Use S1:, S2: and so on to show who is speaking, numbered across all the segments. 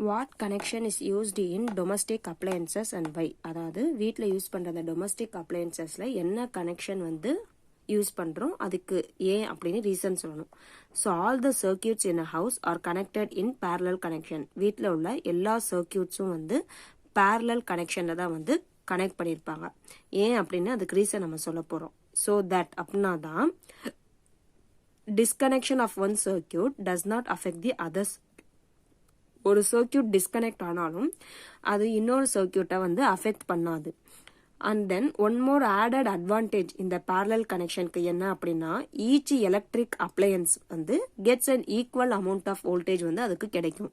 S1: What connection is used in domestic appliances and why? அதாவது வீட்டில் use பண்ணுற அந்த டொமஸ்டிக் அப்ளையன்சஸில் என்ன கனெக்ஷன் வந்து யூஸ் பண்ணுறோம், அதுக்கு ஏன் அப்படின்னு ரீசன் சொல்லணும். So all the circuits in a house or connected in parallel connection. வீட்டில் உள்ள எல்லா சர்க்கியூட்ஸும் வந்து பேரலல் கனெக்ஷனில் தான் வந்து கனெக்ட் பண்ணியிருப்பாங்க. ஏன் அப்படின்னு அதுக்கு ரீசன் நம்ம சொல்ல போகிறோம். ஸோ தட் அப்படின்னா தான் disconnection of one circuit does not affect the others. ஒரு சர்க்கியூட் டிஸ்கனெக்ட் ஆனாலும் அது இன்னொரு சர்க்கியூட்டை வந்து அஃபெக்ட் பண்ணாது. And then one more added advantage இந்த பேரலல் கனெக்ஷனுக்கு என்ன அப்படின்னா, ஈச் எலக்ட்ரிக் அப்ளையன்ஸ் வந்து gets an equal amount of voltage வந்து அதுக்கு கிடைக்கும்.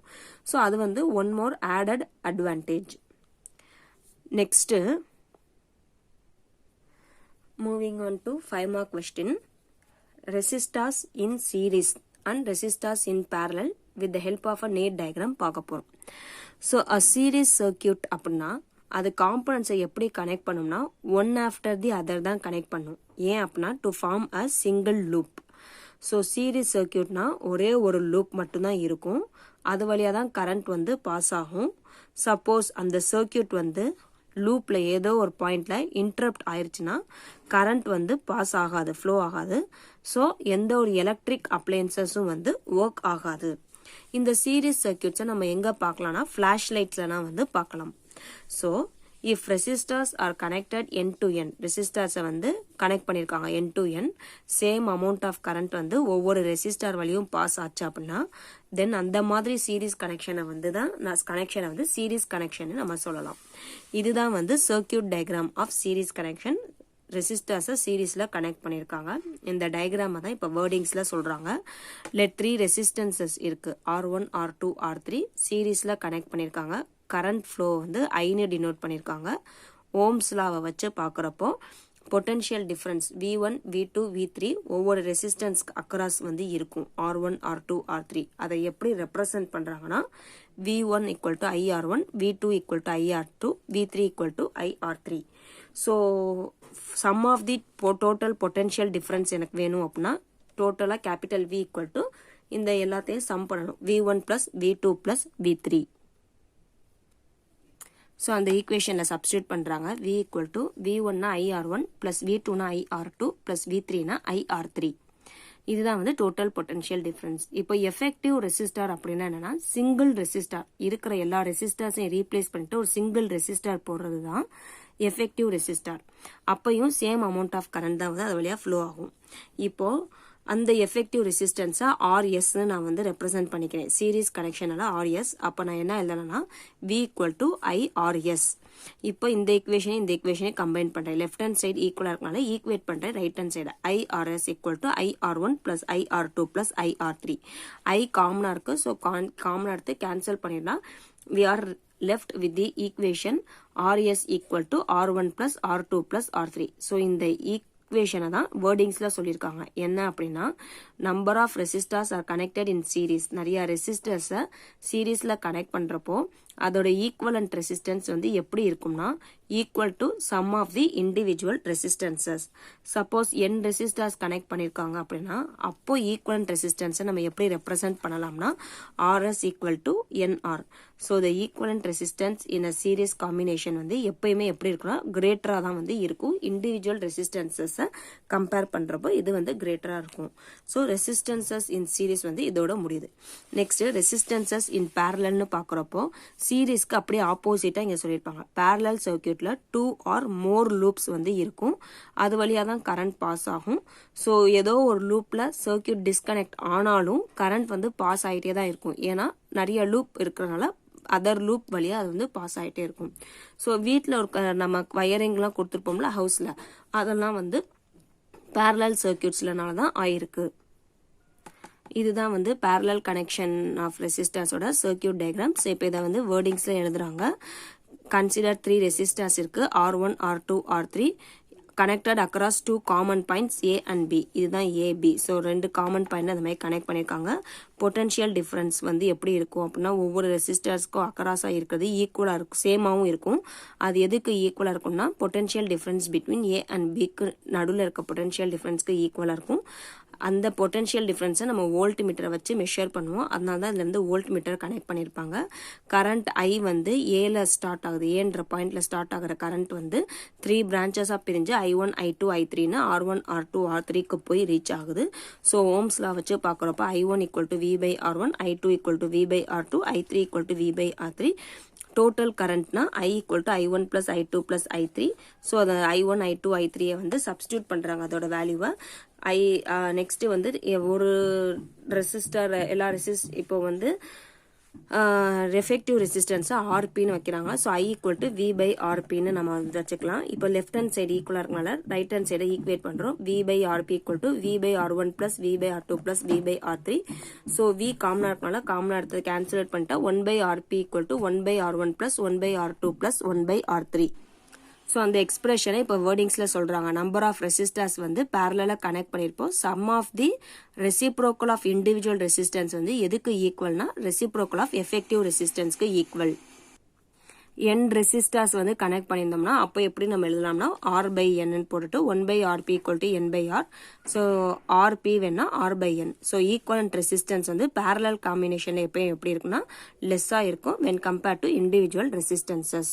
S1: ஸோ அது வந்து one more added advantage. Next moving on to 5 mark question. Resistors in series and resistors in parallel with the help of a Nade diagram பார்க்க போறோம். So a series circuit அப்படின்னா அது காம்பனன்ட்ஸை எப்படி கனெக்ட் பண்ணும்னா ஒன் ஆஃப்டர் தி அதர் தான் connect பண்ணும். ஏன் அப்படின்னா to form a single loop. So series சர்க்கியூட்னா ஒரே ஒரு லூப் மட்டும்தான் இருக்கும். அது வழியாக தான் கரண்ட் வந்து பாஸ் ஆகும். சப்போஸ் அந்த சர்க்கியூட் வந்து லூப்பில் ஏதோ ஒரு பாயிண்ட்ல இன்டரப்ட் ஆயிடுச்சுன்னா கரண்ட் வந்து பாஸ் ஆகாது, ஃப்ளோ ஆகாது. ஸோ எந்த ஒரு எலக்ட்ரிக் அப்ளையன்சஸும் வந்து ஒர்க் ஆகாது. இந்த சீரீஸ் சர்க்கியூட்ஸை நம்ம எங்கே பார்க்கலாம்னா ஃப்ளாஷ் லைட்ஸ்லாம் வந்து பார்க்கலாம். So if resistors are connected end to end, ரெசிஸ்டர்ஸை வந்து கனெக்ட் பண்ணியிருக்காங்க end to end, same amount of current வந்து ஒவ்வொரு ரெசிஸ்டர் வழியும் பாஸ் ஆச்சு அப்படின்னா தென் அந்த மாதிரி சீரீஸ் கனெக்ஷனை வந்து சீரீஸ் கனெக்ஷன் நம்ம சொல்லலாம். இதுதான் வந்து circuit diagram of series connection. ரெசிஸ்டர்ஸை சீரீஸில் கனெக்ட் பண்ணியிருக்காங்க. இந்த டயக்ராமை தான் இப்போ வேர்டிங்ஸில் சொல்கிறாங்க. லெட் 3 ரெசிஸ்டன்சஸ் இருக்குது, R1 R2 R3 சீரீஸில் கனெக்ட் பண்ணியிருக்காங்க. கரண்ட் ஃப்ளோ வந்து ஐன்னு டினோட் பண்ணியிருக்காங்க. ஓம்ஸ் லாவை வச்சு பார்க்குறப்போ potential difference V1 V2 V3 ஒவ்வொரு ரெசிஸ்டன்ஸ்க்கு அக்ராஸ் வந்து இருக்கும். R1 R2 R3 அதை எப்படி ரெப்ரசன்ட் பண்ணுறாங்கன்னா V1 equal to IR1, V2 equal to IR2, V3 equal to IR3. So sum of the total potential difference எனக்கு வேணும் அப்படின்னா டோட்டலாக கேபிட்டல் V ஈக்குவல் டு இந்த எல்லாத்தையும் சம் பண்ணணும். V1 plus V2 plus V3. So அந்த ஈக்குவேஷனில் சப்ஸ்டியூட் பண்ணுறாங்க. V ஈக்குவல் டு V1னா IR1 ப்ளஸ் V2னா IR2 ப்ளஸ் V3னா IR3. இதுதான் வந்து டோட்டல் பொட்டன்ஷியல் டிஃப்ரென்ஸ். இப்போ எஃபெக்டிவ் ரெசிஸ்டார் அப்படின்னா என்னன்னா சிங்கிள் ரெசிஸ்டார் இருக்கிற எல்லா ரெசிஸ்டர்ஸையும் ரீப்ளேஸ் பண்ணிட்டு ஒரு சிங்கிள் ரெசிஸ்டார் போடுறது தான் எஃபெக்டிவ் ரெசிஸ்டார். அப்பையும் சேம் அமௌண்ட் ஆஃப் கரண்ட் தான் வந்து அது வழியாக ஃப்ளோ ஆகும். இப்போ அந்த எஃபெக்டிவ் ரெசிஸ்டன்ஸை RSன்னு நான் வந்து ரெப்ரசென்ட் பண்ணிக்கிறேன். சீரீஸ் கனெக்ஷனில் RS. அப்போ நான் என்ன எழுதணும்னா V ஈக்குவல் டு IRS. இப்போ இந்த ஈக்குவேஷனை கம்பைன் பண்ணுறேன். லெஃப்ட் ஹேண்ட் சைடு ஈக்குவலாக இருக்கனால ஈக்குவேட் பண்ணுறேன் right hand side. IRS equal to IR1 plus IR2 plus IR3. I காமனாக இருக்குது. ஸோ காமனாக எடுத்து கேன்சல் பண்ணிடலாம். We are left with the equation RS equal to R1 plus R2 plus R3. So இந்த ஈக்குவேஷனை தான் வேர்டிங்ஸில் சொல்லியிருக்காங்க. என்ன அப்படின்னா number of resistors are connected in series. நிறைய ரெசிஸ்டர்ஸை சீரீஸில் கனெக்ட் பண்ணுறப்போ அதோட ஈக்குவலண்ட் ரெசிஸ்டன்ஸ் வந்து எப்படி இருக்கும்னா equal to sum of the individual resistances. Suppose n resistors connect பண்ணியிருக்காங்க அப்படின்னா அப்போ ஈக்குவலண்ட் ரெசிஸ்டன்ஸை நம்ம எப்படி ரெப்ரசென்ட் பண்ணலாம்னா RS equal to NR. So the equivalent resistance in a series combination வந்து எப்பயுமே எப்படி இருக்குன்னா கிரேட்டராக தான் வந்து இருக்கும். இண்டிவிஜுவல் ரெசிஸ்டன்சஸை கம்பேர் பண்ணுறப்போ இது வந்து கிரேட்டராக இருக்கும். ஸோ ரெசிஸ்டன்சஸ் இன் சீரீஸ் வந்து இதோட முடியுது. நெக்ஸ்ட் ரெசிஸ்டன்சஸ் இன் பேரலல்னு பார்க்குறப்போ சீரீஸ்க்கு அப்படியே ஆப்போசிட்டாக இங்கே சொல்லியிருப்பாங்க. பேரலல் சர்க்கியூட்டில் 2 or more லூப்ஸ் வந்து இருக்கும். அது வழியாக தான் கரண்ட் பாஸ் ஆகும். ஸோ ஏதோ ஒரு லூப்பில் சர்க்கியூட் டிஸ்கனெக்ட் ஆனாலும் கரண்ட் வந்து பாஸ் ஆகிட்டே தான் இருக்கும். ஏன்னா நிறைய லூப் இருக்கிறனால அதர் லூப் வழியாக அது வந்து பாஸ் ஆகிட்டே இருக்கும். ஸோ வீட்டில் ஒரு நம்ம வயரிங்லாம் கொடுத்துருப்போம்ல ஹவுஸில், அதெல்லாம் வந்து பேரலல் சர்க்கியூட்ஸ்லனால தான் ஆயிருக்கு. இதுதான் வந்து பேரலல் கனெக்ஷன் ஆஃப் ரெசிஸ்டர்ஸோட சர்க்கியூட் டயக்ராம்ஸ். இப்போ இதை வந்து வேர்டிங்ஸில் எழுதுறாங்க. கன்சிடர் 3 ரெசிஸ்டர்ஸ் இருக்கு, R1 R2 R3 connected across 2 common points A and B. இதுதான் AB. ஸோ 2 காமன் பாயிண்ட் அந்த மாதிரி கனெக்ட் பண்ணியிருக்காங்க. பொட்டன்ஷியல் டிஃப்ரென்ஸ் வந்து எப்படி இருக்கும் அப்படின்னா ஒவ்வொரு ரெசிஸ்டர்ஸ்க்கும் அக்ராஸாக இருக்கிறது ஈக்குவலாக இருக்கும், சேமாகவும் இருக்கும். அது எதுக்கு ஈக்குவலாக இருக்கும்னா potential difference between A and Bக்கு நடுவில் இருக்க பொட்டன்ஷியல் டிஃப்ரென்ஸ்க்கு ஈக்குவலாக இருக்கும். அந்த பொட்டன்ஷியல் டிஃபரன்ஸை நம்ம வோல்ட் மீட்டரை வச்சு மெஷர் பண்ணுவோம். அதனால தான் இதுலேருந்து வோல்ட் மீட்டர் கனெக்ட் பண்ணியிருப்பாங்க. கரண்ட் ஐ வந்து ஏல ஸ்டார்ட் ஆகுது, ஏன்ற பாயிண்ட்ல ஸ்டார்ட் ஆகிற கரண்ட் வந்து 3 பிரான்ச்சஸாக பிரிஞ்சு I1 I2 I3ன்னு R1 R2 R3க்கு போய் ரீச் ஆகுது. ஸோ ஓம்ஸ்லா வச்சு பார்க்குறப்ப I1 equal to V by R1, I2 equal to V by R2, I3 equal to V by R3. Total கரண்ட்னா I equal to I1 plus I2 plus I3. So அதை I1 I2 I3யை வந்து substitute பண்ணுறாங்க அதோட வேல்யூவை. Next வந்து ஒரு resistor எல்லா இப்போ வந்து ரெஃபெக்டிவ் ரெசிஸ்டன்ஸை ஆர்பின்னு வைக்கிறாங்க. So I equal to V by ஆர்பின்னு நம்ம வந்து வச்சுக்கலாம். இப்போ லெஃப்ட் ஹேண்ட் சைடு ஈக்குவலாக இருக்கனால ரைட் ஹேண்ட் சைடை ஈக்குவேட் பண்ணுறோம். V by RP equal to V by R1 plus V by R2 plus V by R3. So V காமனாக இருக்கனால காமனாக எடுத்து கேன்சலேட் பண்ணிட்டா 1 by RP equal to 1 by R1 plus 1 by R2 plus 1 by R3. So அந்த எக்ஸ்பிரஷனை இப்போ வேர்டிங்ஸில் சொல்கிறாங்க. நம்பர் ஆஃப் ரெசிஸ்டர்ஸ் வந்து பேரலாக கனெக்ட் பண்ணியிருப்போம். Sum of the reciprocal of individual resistance வந்து எதுக்கு ஈக்குவல்னா ரெசிப்ரோக்கல் ஆஃப் எஃபெக்டிவ் ரெசிஸ்டன்ஸ்க்கு ஈக்குவல். n ரெசிஸ்டர்ஸ் வந்து கனெக்ட் பண்ணியிருந்தோம்னா அப்போ எப்படி நம்ம எழுதலாம்னா R பை N போட்டுட்டு 1 by RP equal to N by R. So RP வேணா R by N. So equivalent resistance வந்து பேரலல் காம்பினேஷன் எப்பயும் எப்படி இருக்குன்னா லெஸ்ஸாக இருக்கும் when compared to individual resistances.